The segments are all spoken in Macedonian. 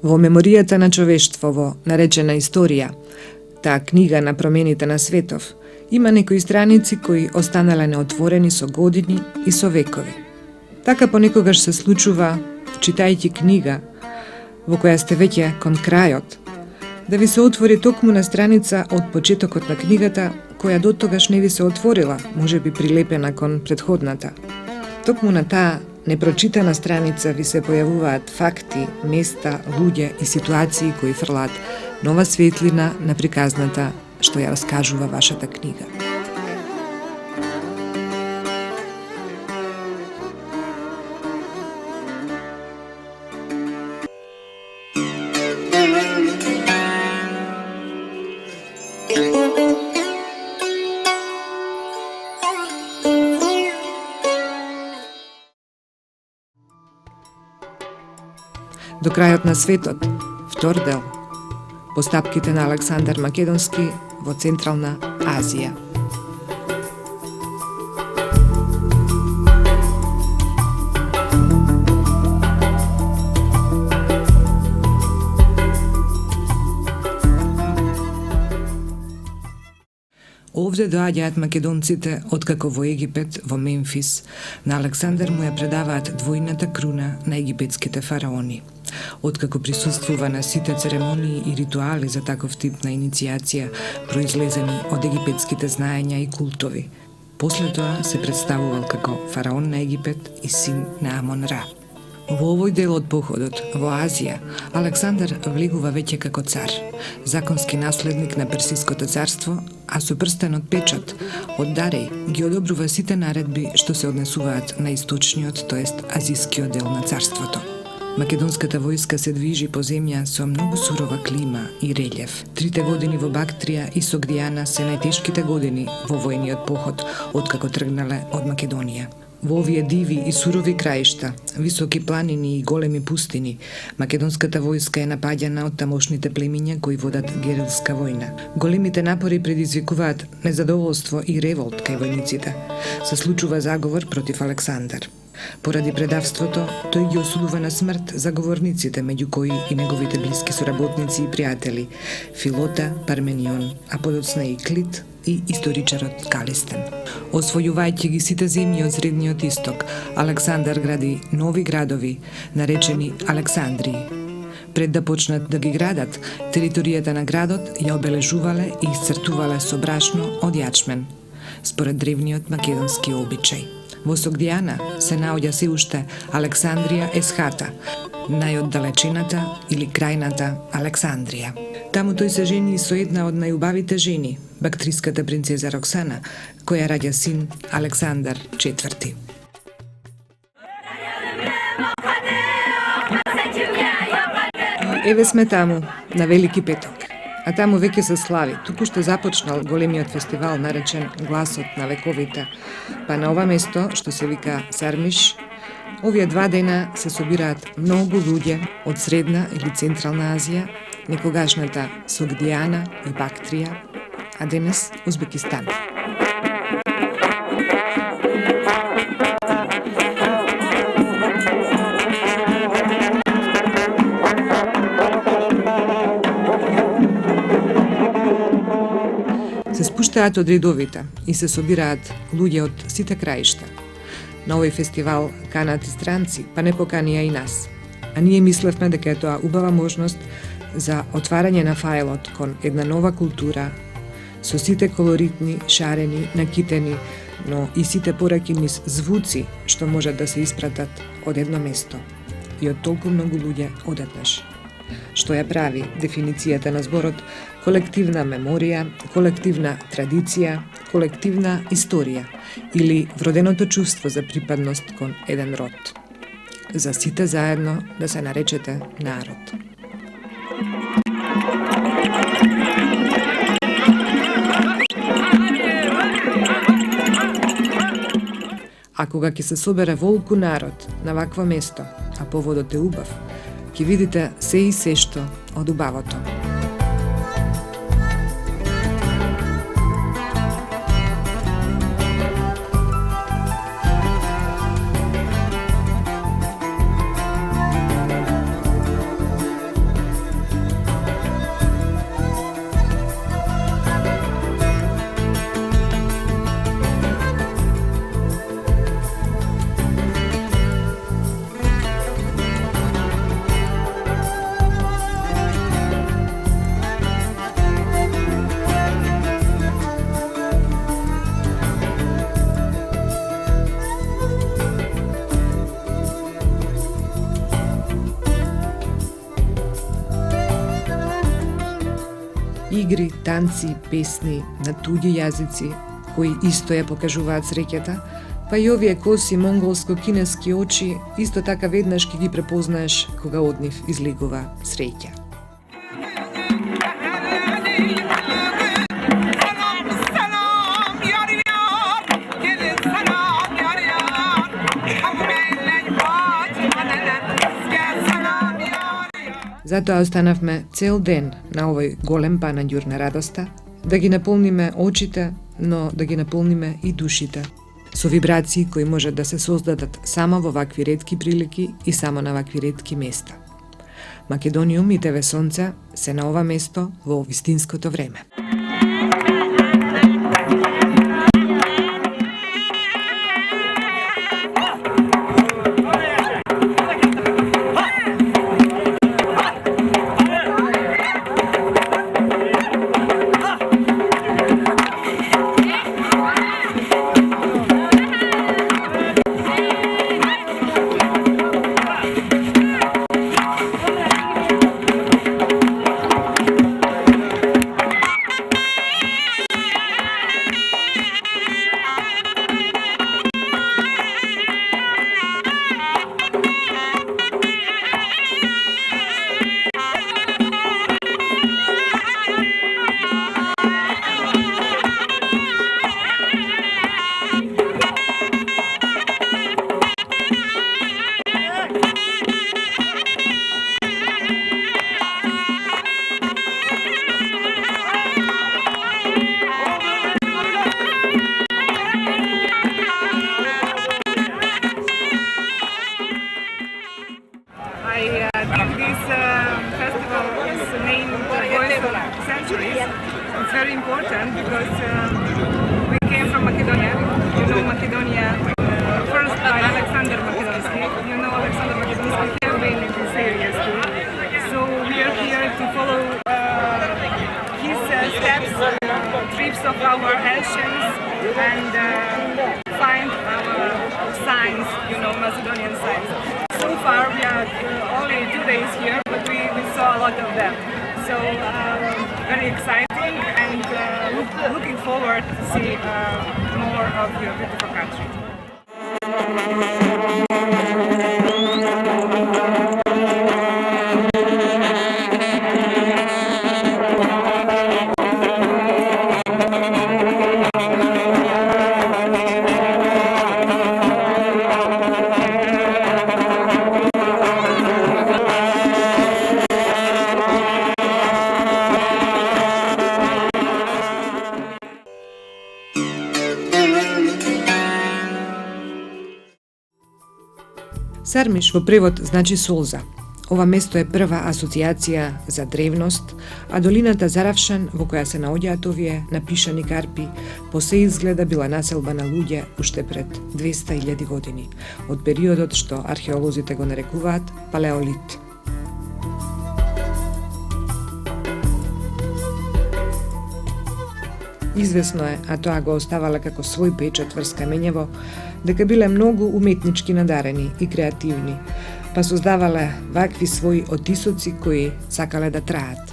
Во меморијата на човештвово, наречена Историја, таа книга на промените на светов, има некои страници кои останале неотворени со години и со векови. Така понекогаш се случува, читајќи книга, во која сте веќе кон крајот, да ви се отвори токму на страница од почетокот на книгата, која дотогаш не ви се отворила, можеби прилепена кон претходната. Токму на таа непрочитана страница ви се појавуваат факти, места, луѓе и ситуации кои фрлаат нова светлина на приказната што ја раскажува вашата книга. До крајот на светот, втор дел. Постапките на Александар Македонски во Централна Азија. Овде доаѓаат македонците откако во Египет, во Мемфис, на Александар му ја предаваат двојната круна на египетските фараони. Откако присуствува на сите церемонии и ритуали за таков тип на иницијација, произлезени од египетските знаења и култови. После тоа се представувал како фараон на Египет и син на Амон-Ра. Во овој дел од походот, во Азија, Александар влегува веќе како цар, законски наследник на Персиското царство, а со прстенот печат од Дареј ги одобрува сите наредби што се однесуваат на источниот, тоест азискиот дел на царството. Македонската војска се движи по земја со многу сурова клима и релјеф. 3 години во Бактрија и Согдијана се најтешките години во војниот поход откако тргнале од Македонија. Во овие диви и сурови краишта, високи планини и големи пустини, македонската војска е напаѓана од тамошните племиња кои водат герилска војна. Големите напори предизвикуваат незадоволство и револт кај војниците. Се случува заговор против Александар. Поради предавството, тој ги осудува на смрт заговорниците, меѓу кои и неговите блиски соработници и пријатели, Филота, Парменион, а подоцна и Клит и историчарот Калистен. Освојувајќи ги сите земји од Средниот Исток, Александар гради нови градови, наречени Александрии. Пред да почнат да ги градат, територијата на градот ја обележувале и исцртувале со брашно од јачмен, според древниот македонски обичај. Во Согдијана се наоѓа се уште Александрија Есхата, најоддалечената или крајната Александрија. Таму тој се жени со една од најубавите жени, бактриската принцеза Роксана, која раѓа син Александар IV. Еве сме таму, на Велики петок. А таму веќе се слави. Туку што започнал големиот фестивал наречен Гласот на вековите. Па на ова место, што се вика Сармиш, овие 2 дена се собираат многу луѓе од Средна или Централна Азија, некогашната Согдијана и Бактрија, а денес Узбекистан. Се спуштаат од редовите и се собираат луѓе од сите краишта. На овој фестивал канат и странци, па не поканија и нас. А ние мислевме дека е тоа убава можност за отварање на фајлот кон една нова култура, со сите колоритни, шарени, накитени, но и сите пораки низ звуци што можат да се испратат од едно место и од толку многу луѓе одеднаш. Што ја прави дефиницијата на зборот колективна меморија, колективна традиција, колективна историја или вроденото чувство за припадност кон еден род. За сите заедно да се наречете народ. А кога ќе се собере волку народ на вакво место, а поводот е убав, ќе видите се и се што од убавото. игри, танци, песни на туѓи јазици, кои исто ја покажуваат среќата, па и овие коси монголско-кинески очи исто така веднаш ќе ги препознаеш кога од нив излегува среќа. Затоа останавме цел ден на овој голем панаѓур на радоста, да ги наполниме очите, но да ги наполниме и душите, со вибрации кои можат да се создадат само во вакви ретки прилики и само на вакви ретки места. Македониум и ТВ Сонце се на ова место во вистинското време. It's very important because we came from Macedonia. You know Macedonia first by Alexander Makedonsky. You know Alexander Makedonsky have been in these areas too. So we are here to follow his steps, trips of our ancients, and find our signs, Macedonian signs. So far we are only 2 days here, but we saw a lot of them. So very exciting and looking forward to see more of your beautiful country. Сармиш во превод значи солза. Ова место е прва асоциација за древност, а долината Заравшан, во која се наоѓаат овие напишани карпи, по се изгледа била населба на луѓе уште пред 200.000 години, од периодот што археолозите го нарекуваат Палеолит. Извесно е, а тоа го оставала како свој печат врз камењево, дека биле многу уметнички надарени и креативни, па создавале вакви своји отисоци кои сакале да траат.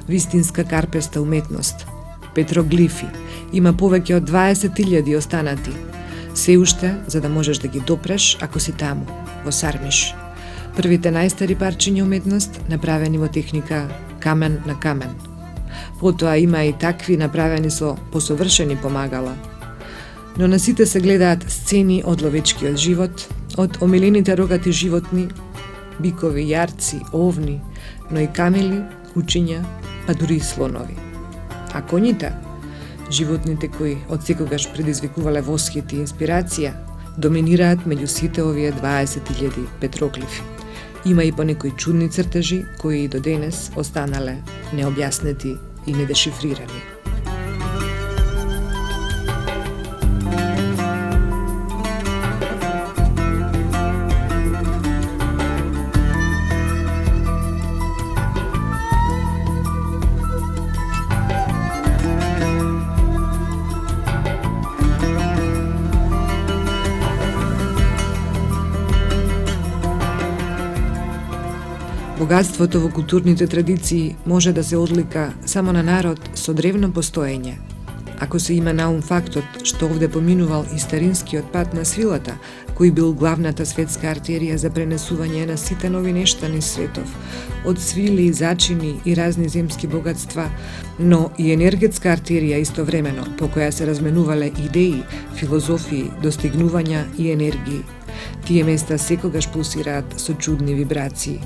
Вистинска карпеста уметност, петроглифи, има повеќе од 20.000 останати, се уште за да можеш да ги допреш ако си таму, во Сармиш. Првите најстари парчиња уметност направени во техника камен на камен. Потоа има и такви направени со посовршени помагала. Но на сите се гледаат сцени од ловечкиот живот, од омилените рогати животни, бикови, јарци, овни, но и камели, кучиња, па дури и слонови. А коњите, животните кои од секогаш предизвикувале восхит и инспирација, доминираат меѓу сите овие 20.000 петроглифи. Има и понекои чудни цртежи кои и до денес останале необјаснети и недешифрирани. Богатството во културните традиции може да се одлика само на народ со древно постоење. Ако се има на ум фактот што овде поминувал и старинскиот пат на свилата, кој бил главната светска артерија за пренесување на сите нови нешта низ светов, од свили, зачини и разни земски богатства, но и енергетска артерија истовремено, по која се разменувале идеи, филозофии, достигнувања и енергии. Тие места секогаш пулсираат со чудни вибрации.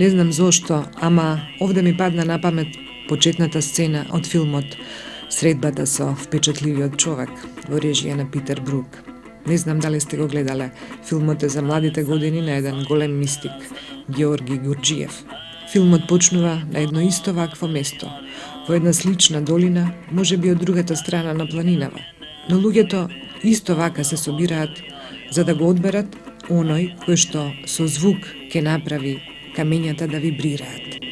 Не знам зошто, ама овде ми падна на памет почетната сцена од филмот Средбата со впечатливиот човек во режија на Питер Брук. Не знам дали сте го гледале. Филмот е за младите години на еден голем мистик, Георги Гурджиев. Филмот почнува на едно исто вакво место, во една слична долина, можеби од другата страна на планинава. Но луѓето исто вака се собираат за да го одберат оној кој што со звук ќе направи камењата да вибрираат.